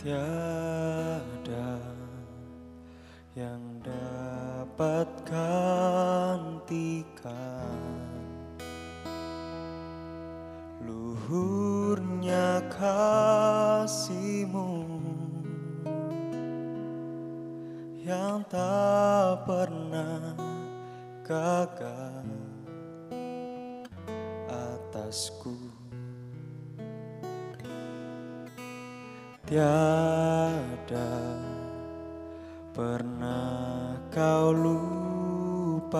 Tiada yang dapat gantikan luhurnya kasih-Mu yang tak pernah gagal atasku. Tiada pernah Kau lupakan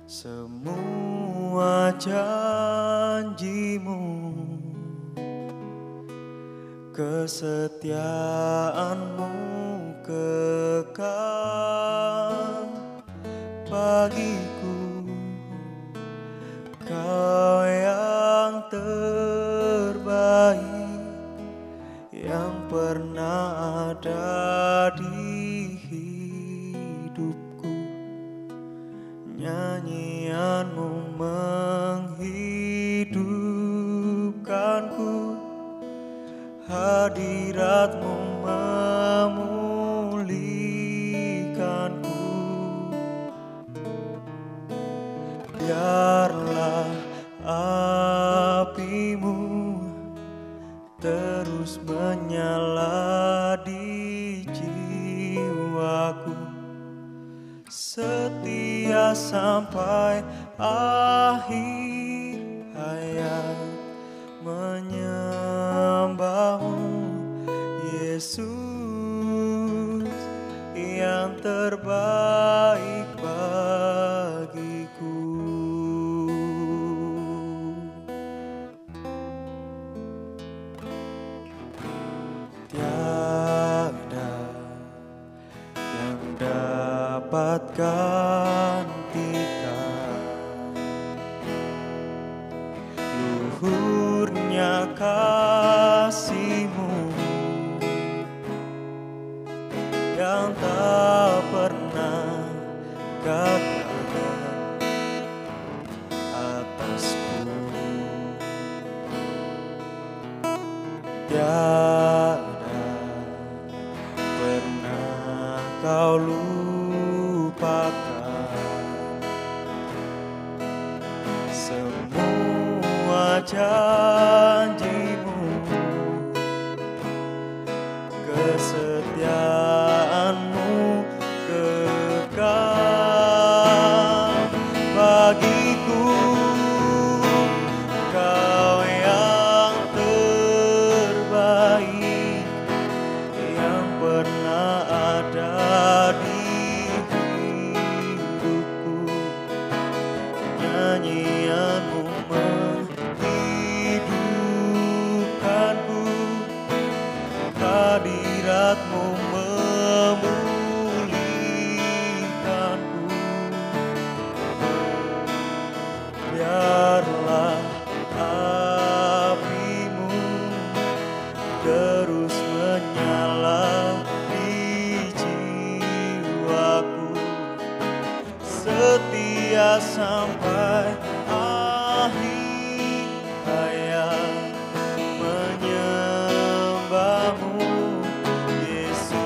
semua janji-Mu, kesetiaan-Mu kekal bagiku. Kau yang terbaik yang pernah ada di hidupku. Nyanyian-Mu menghidupkanku, hadirat-Mu memulihkanku. Biarlah api-Mu terus menyala di jiwaku, setia sampai akhir hayat. Menyembah-Mu Yesus yang terbaik bagiku. Tiada yang dapat gantikan luhurnya kasih-Mu yang tak pernah gagal atasku. Tiada pernah Kau lupakan semua janji-Mu, kesetiaan-Mu kekal bagiku. Kau yang terbaik yang pernah ada di hidupku. Nyanyian-Mu menghidupkanku, hadirat-Mu memulihkanku. Biarlah api-Mu terus menyala di jiwaku, setia sampai akhir hayat. Menyembah-Mu Yesus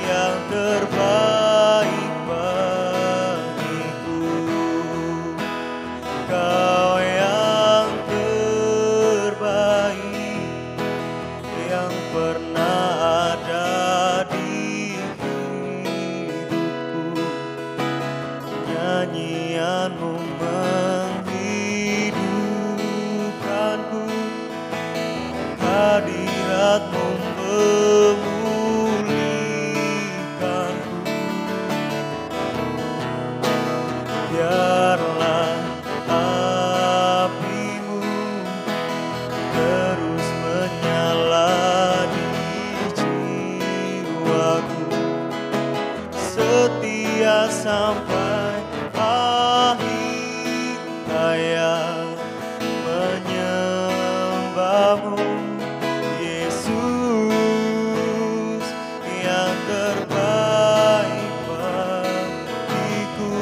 yang terbaik bagiku. Kau yang terbaik yang pernah ada di hidupku. Nyanyian-Mu menghidupkanku, hadirat-Mu memulihkanku. Biarlah api-Mu terus menyala di jiwaku, setia sampai akhir hayat. Menyembah-Mu Yesus yang terbaik bagiku.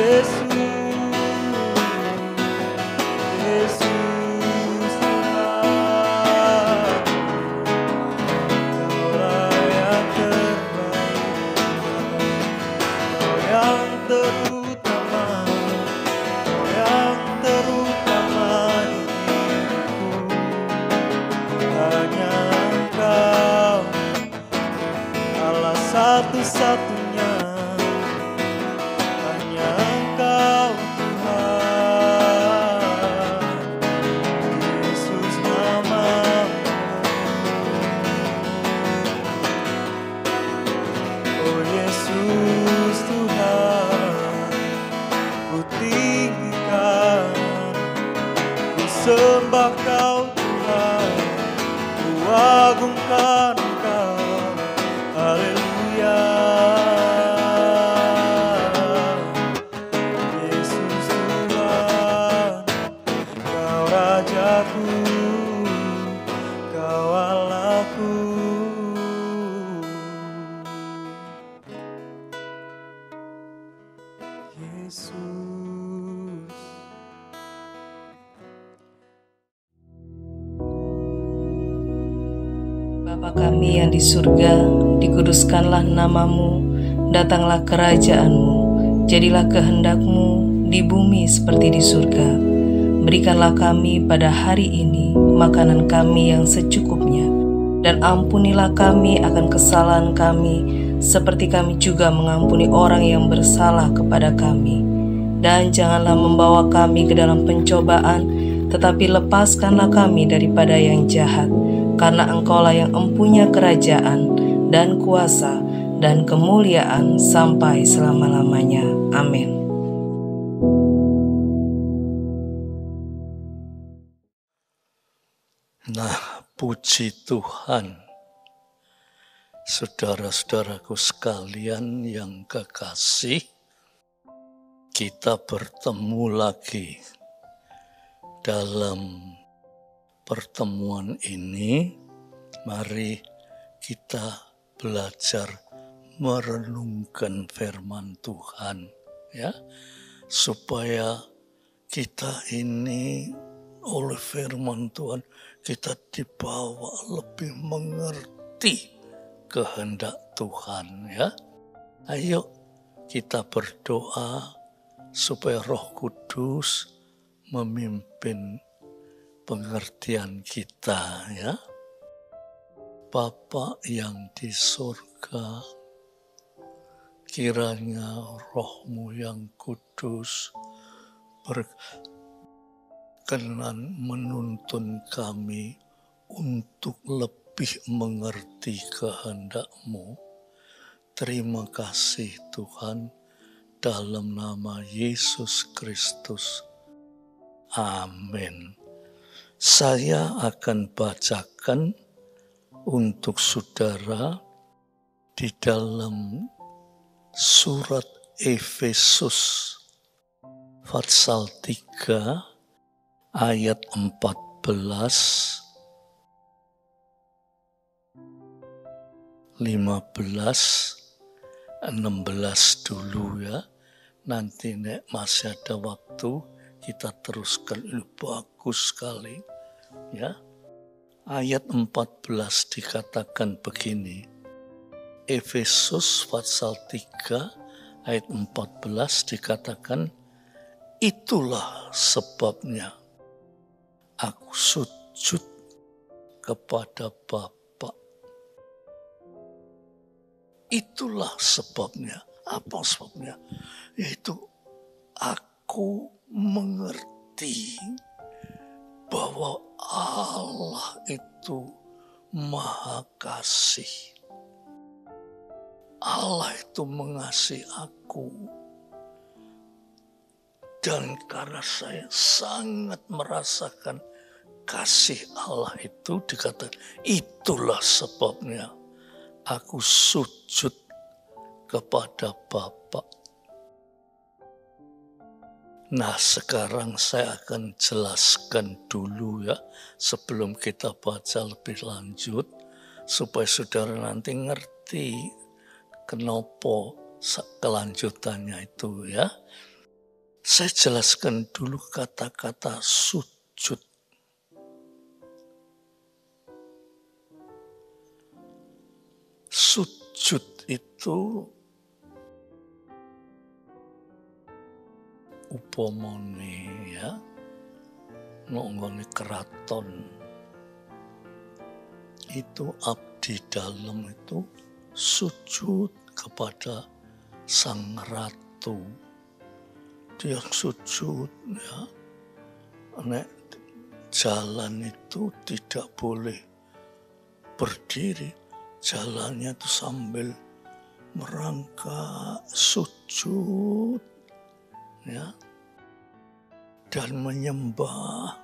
Yesus Tuhan, Kaulah yang terbaik, Kau yang terutama, Kau yang terutama di hidupku. Hanya Engkau, Allah satu-satunya. Hanya Engkau Tuhan, Yesus namamu. Oh Yesus Tuhan, ku tinggikan, ku sembah Kau Tuhan, ku agungkan Engkau. Haleluya. Yesus Tuhan, Kau Rajaku, Kau Allahku. Yesus. Bapa kami yang di surga, dikuduskanlah namamu, datanglah kerajaan-Mu, jadilah kehendak-Mu di bumi seperti di surga. Berikanlah kami pada hari ini makanan kami yang secukupnya, dan ampunilah kami akan kesalahan kami, seperti kami juga mengampuni orang yang bersalah kepada kami. Dan janganlah membawa kami ke dalam pencobaan, tetapi lepaskanlah kami daripada yang jahat. Karena Engkaulah yang empunya kerajaan dan kuasa dan kemuliaan sampai selama-lamanya. Amin. Nah, puji Tuhan, saudara-saudaraku sekalian yang kekasih, kita bertemu lagi dalam pertemuan ini. Mari kita belajar merenungkan firman Tuhan, ya, supaya kita ini oleh firman Tuhan kita dibawa lebih mengerti kehendak Tuhan, ya. Ayo kita berdoa supaya Roh Kudus memimpin pengertian kita, ya. Bapa yang di surga, kiranya Roh-Mu yang kudus berkenan menuntun kami untuk lebih mengerti kehendak-Mu. Terima kasih Tuhan, dalam nama Yesus Kristus. Amin. Saya akan bacakan untuk saudara di dalam surat Efesus pasal 3 ayat 14, 15, 16 dulu, ya. Nanti nek masih ada waktu kita teruskan. Ini bagus sekali, ya. Ayat 14 dikatakan begini. Efesus pasal 3 ayat 14 dikatakan, itulah sebabnya aku sujud kepada Bapa. Itulah sebabnya. Apa sebabnya? Yaitu aku mengerti bahwa Allah itu Maha Kasih. Allah itu mengasihi aku. Dan karena saya sangat merasakan kasih Allah itu, dikatakan itulah sebabnya aku sujud kepada Bapa. Nah, sekarang saya akan jelaskan dulu, ya, sebelum kita baca lebih lanjut, supaya saudara nanti ngerti kenapa kelanjutannya itu, ya. Saya jelaskan dulu kata-kata sujud. Sujud itu upamane ya, nonggone keraton itu abdi dalem itu sujud kepada sang ratu. Dia sujud ya. Nek jalan itu tidak boleh berdiri, jalannya itu sambil merangkak sujud ya, dan menyembah.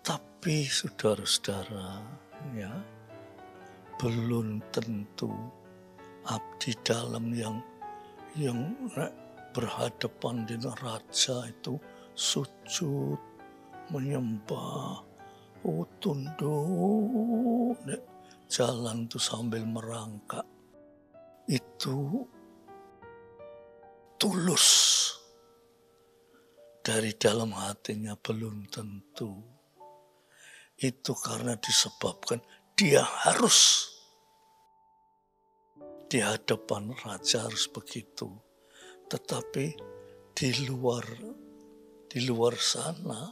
Tapi saudara-saudara ya, belum tentu abdi dalam yang berhadapan dengan raja itu sujud menyembah, tunduk, jalan itu sambil merangkak. Itu tulus dari dalam hatinya belum tentu. Itu karena disebabkan dia harus di hadapan raja harus begitu. Tetapi di luar sana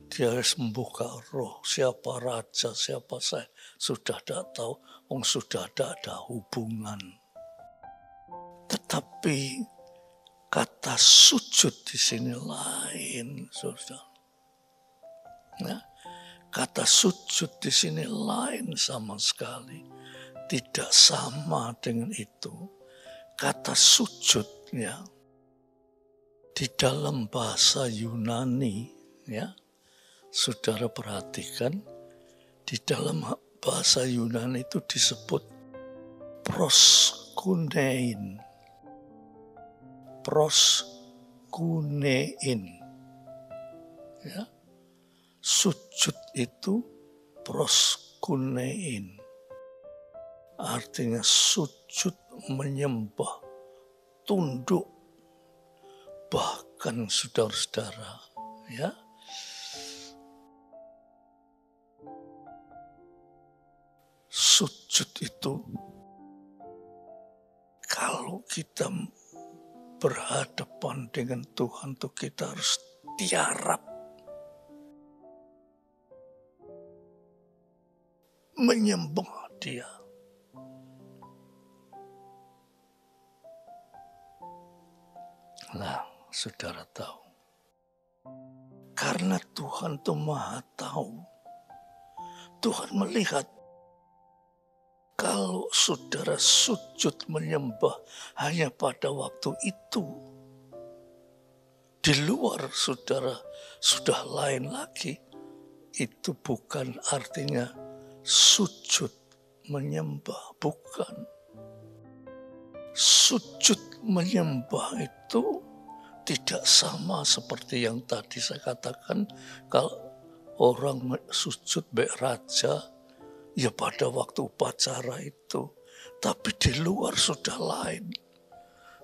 dia harus membuka roh. Siapa raja, siapa saya sudah tidak tahu. Sudah ada hubungan. Tetapi kata sujud di sini lain, saudara. Nah, kata sujud di sini lain sama sekali. Tidak sama dengan itu. Kata sujud ya, di dalam bahasa Yunani ya, saudara perhatikan, di dalam bahasa Yunani itu disebut proskunein. Proskunein. Ya. Sujud itu proskunein. Artinya sujud menyembah, tunduk. Bahkan saudara-saudara ya, sujud itu kalau kita berhadapan dengan Tuhan tuh kita harus tiarap menyembah Dia. Nah, saudara tahu, karena Tuhan itu Maha tahu, Tuhan melihat kalau saudara sujud menyembah hanya pada waktu itu, di luar saudara sudah lain lagi, itu bukan artinya sujud menyembah, bukan. Sujud menyembah itu tidak sama seperti yang tadi saya katakan. Kalau orang sujud baik raja, ya pada waktu upacara itu. Tapi di luar sudah lain.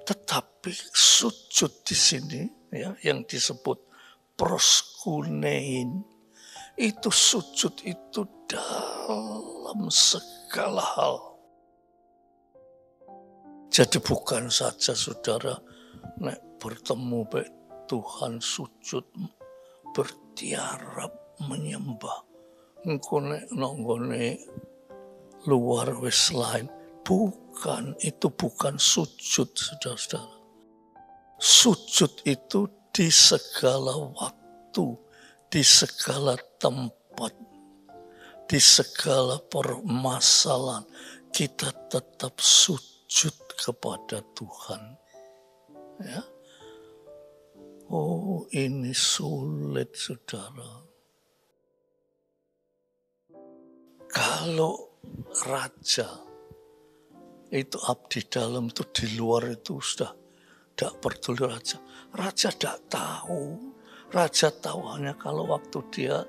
Tetapi sujud di sini ya, yang disebut proskunein, itu sujud itu dalam segala hal. Jadi bukan saja saudara bertemu baik Tuhan sujud bertiarap menyembah. Engko nonggone luar wis lain. Bukan, itu bukan sujud saudara-saudara. Sujud itu di segala waktu, di segala tempat, di segala permasalahan kita tetap sujud kepada Tuhan. Ya. Oh, ini sulit saudara. Kalau raja itu abdi dalam itu di luar itu sudah tidak peduli raja. Raja tidak tahu. Raja tahu hanya kalau waktu dia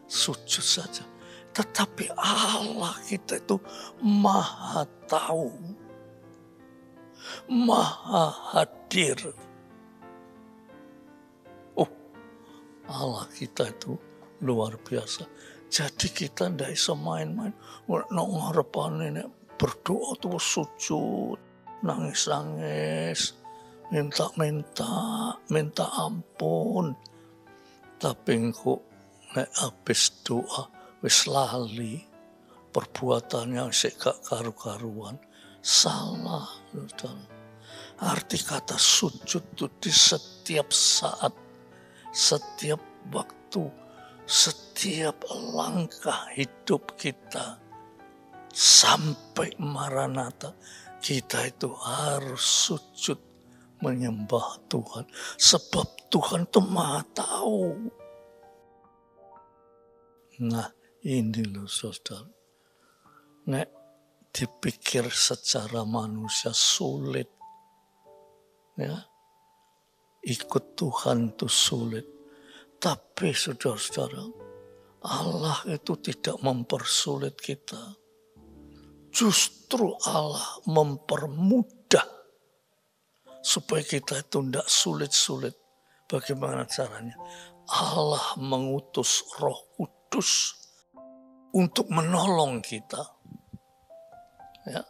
sujud saja. Tetapi Allah kita itu Maha tahu. Maha hadir. Oh, Allah kita itu luar biasa. Jadi kita ndak iso main-main. Nek ngarepane nek berdoa tuh sujud, nangis-nangis, minta ampun. Tapi kok nek habis doa wis lali, perbuatannya sik gak karu-karuan, salah. Arti kata sujud itu di setiap saat, setiap waktu, setiap langkah hidup kita sampai Maranatha, kita itu harus sujud menyembah Tuhan, sebab Tuhan itu Maha tahu. Nah, ini loh saudara. Nek dipikir secara manusia sulit. Ya. Ikut Tuhan itu sulit. Tapi saudara-saudara, Allah itu tidak mempersulit kita. Justru Allah mempermudah supaya kita itu tidak sulit-sulit. Bagaimana caranya? Allah mengutus Roh Kudus untuk menolong kita. Ya.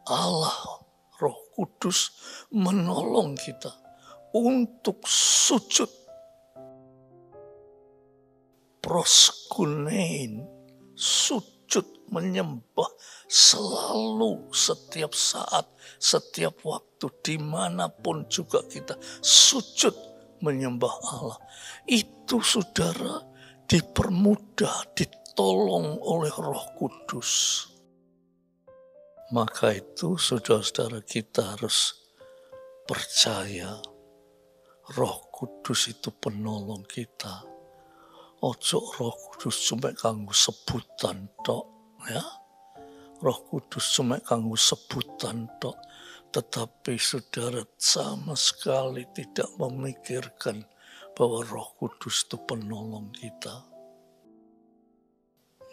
Allah Roh Kudus menolong kita untuk sujud. Proskunein, sujud menyembah selalu, setiap saat, setiap waktu, dimanapun juga kita sujud menyembah Allah. Itu saudara dipermudah, ditolong oleh Roh Kudus. Maka itu saudara-saudara kita harus percaya Roh Kudus itu penolong kita. Ojo Roh Kudus cuma kanggo sebutan tok, ya. Roh Kudus cuma kanggo sebutan tok, tetapi saudara sama sekali tidak memikirkan bahwa Roh Kudus itu penolong kita.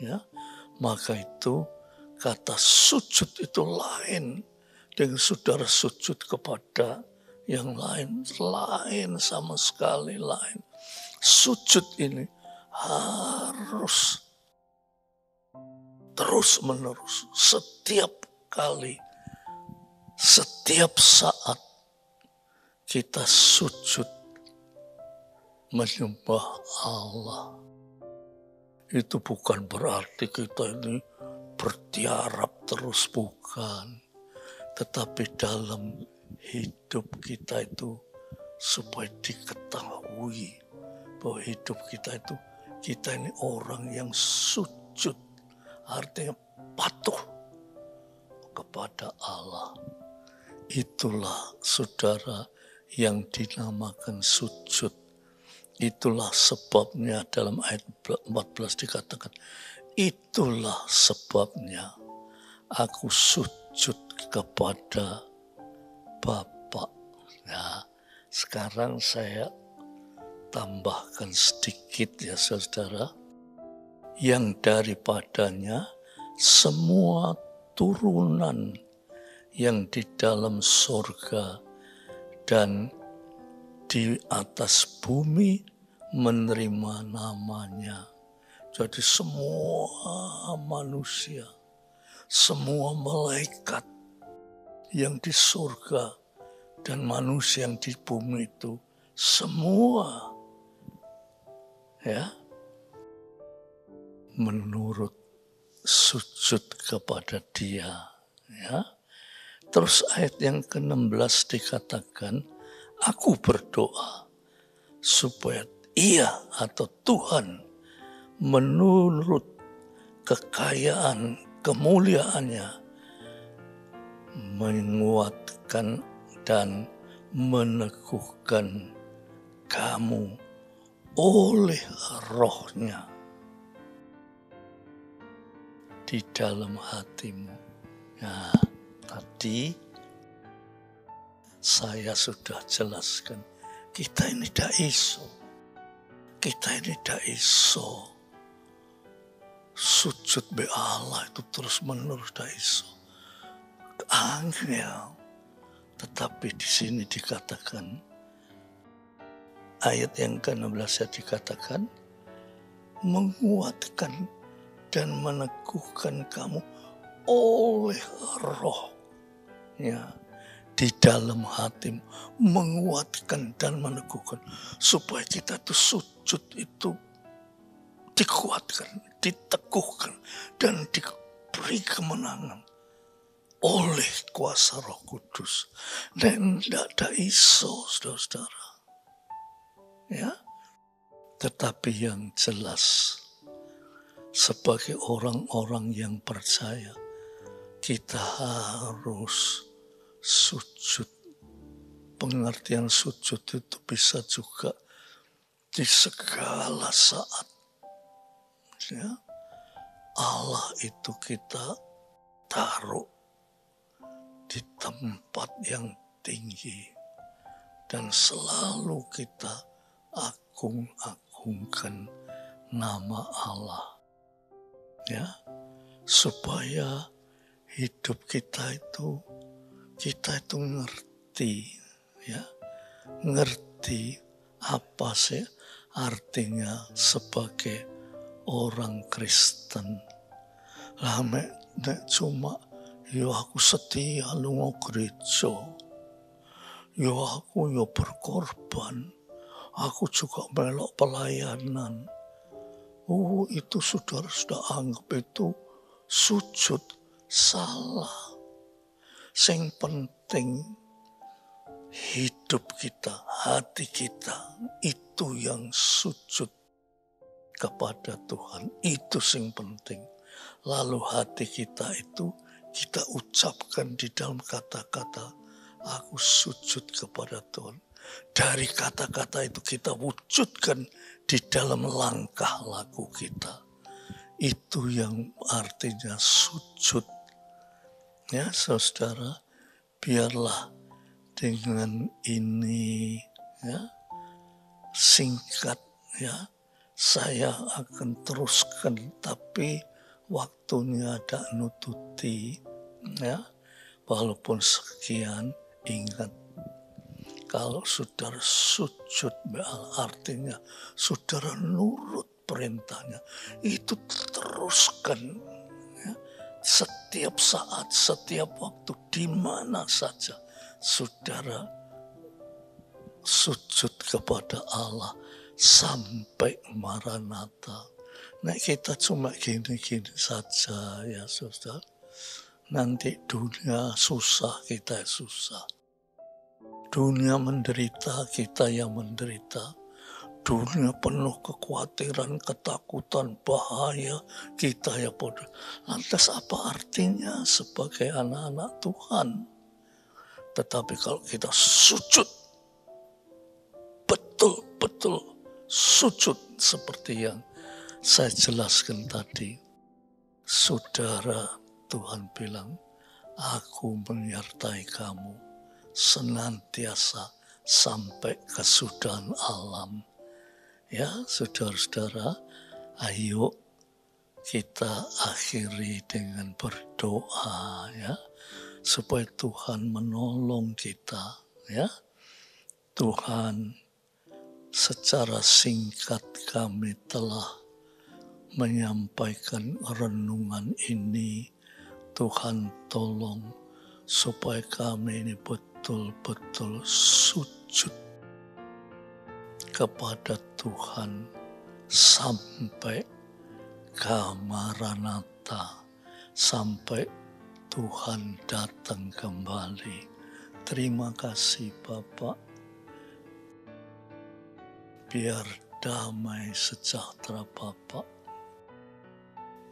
Ya, maka itu kata sujud itu lain dengan saudara sujud kepada yang lain sama sekali lain. Sujud ini harus terus-menerus, setiap kali, setiap saat kita sujud menyembah Allah. Itu bukan berarti kita ini bertiarap terus, bukan. Tetapi dalam hidup kita itu supaya diketahui bahwa hidup kita itu, kita ini orang yang sujud, artinya patuh kepada Allah. Itulah saudara yang dinamakan sujud. Itulah sebabnya dalam ayat 14 dikatakan, itulah sebabnya aku sujud kepada Bapa. Nah, sekarang saya tambahkan sedikit ya saudara, yang daripadanya semua turunan yang di dalam surga dan di atas bumi menerima namanya. Jadi semua manusia, semua malaikat yang di surga dan manusia yang di bumi itu semua ya menurut sujud kepada Dia, ya. Terus ayat yang ke-16 dikatakan, aku berdoa supaya Ia atau Tuhan menurut kekayaan kemuliaannya menguatkan dan meneguhkan kamu oleh Roh-Nya di dalam hatimu. Nah, tadi saya sudah jelaskan, kita ini tidak iso. Kita ini tidak iso sujud be Allah itu terus menerus, tidak iso. Angel, Tetapi di sini dikatakan, ayat yang ke-16 dikatakan, menguatkan dan meneguhkan kamu oleh Roh-Nya di dalam hatimu, menguatkan dan meneguhkan, supaya kita tuh sujud itu dikuatkan, diteguhkan, dan diberi kemenangan oleh kuasa Roh Kudus. Dan tidak ada iso, saudara-saudara. Ya, tetapi yang jelas, sebagai orang-orang yang percaya, kita harus sujud. Pengertian sujud itu bisa juga di segala saat. Ya, Allah itu kita taruh di tempat yang tinggi dan selalu kita agung-agungkan nama Allah. Ya, supaya hidup kita itu ngerti, ya, ngerti apa sih artinya sebagai orang Kristen. Lah nek cuma yo aku setia lunga gereja, yo aku yo berkorban, aku juga melok pelayanan. Itu saudara sudah anggap itu sujud, salah. Sing penting hidup kita, hati kita itu yang sujud kepada Tuhan. Itu sing penting. Lalu hati kita itu kita ucapkan di dalam kata-kata, aku sujud kepada Tuhan. Dari kata-kata itu kita wujudkan di dalam langkah laku kita. Itu yang artinya sujud. Ya, saudara, biarlah dengan ini, ya, singkat, ya, saya akan teruskan, tapi waktunya ada nututi, ya. Walaupun sekian, ingat, kalau saudara sujud, artinya saudara nurut perintahnya, itu teruskan, ya. Setiap saat, setiap waktu, di mana saja saudara sujud kepada Allah sampai Maranatha. Nah, kita cuma gini-gini saja, ya saudara. Nanti dunia susah, kita susah. Dunia menderita, kita yang menderita. Dunia penuh kekhawatiran, ketakutan, bahaya, kita ya bodoh. Lantas apa artinya sebagai anak-anak Tuhan? Tetapi kalau kita sujud, betul-betul sujud seperti yang saya jelaskan tadi. Saudara, Tuhan bilang, aku menyertai kamu senantiasa sampai kesudahan alam. Ya, saudara-saudara, ayo kita akhiri dengan berdoa, ya, supaya Tuhan menolong kita, ya. Tuhan, secara singkat kami telah menyampaikan renungan ini. Tuhan tolong supaya kami ini betul-betul sujud kepada Tuhan sampai Maranatha, sampai Tuhan datang kembali. Terima kasih Bapak. Biar damai sejahtera Bapak,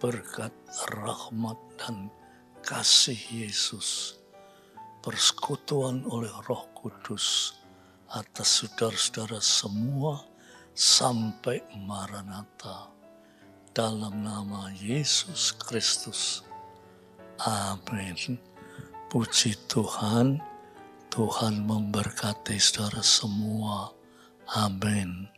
berkat rahmat dan kasih Yesus, persekutuan oleh Roh Kudus atas saudara-saudara semua sampai Maranatha. Dalam nama Yesus Kristus. Amin. Puji Tuhan. Tuhan memberkati saudara semua. Amin.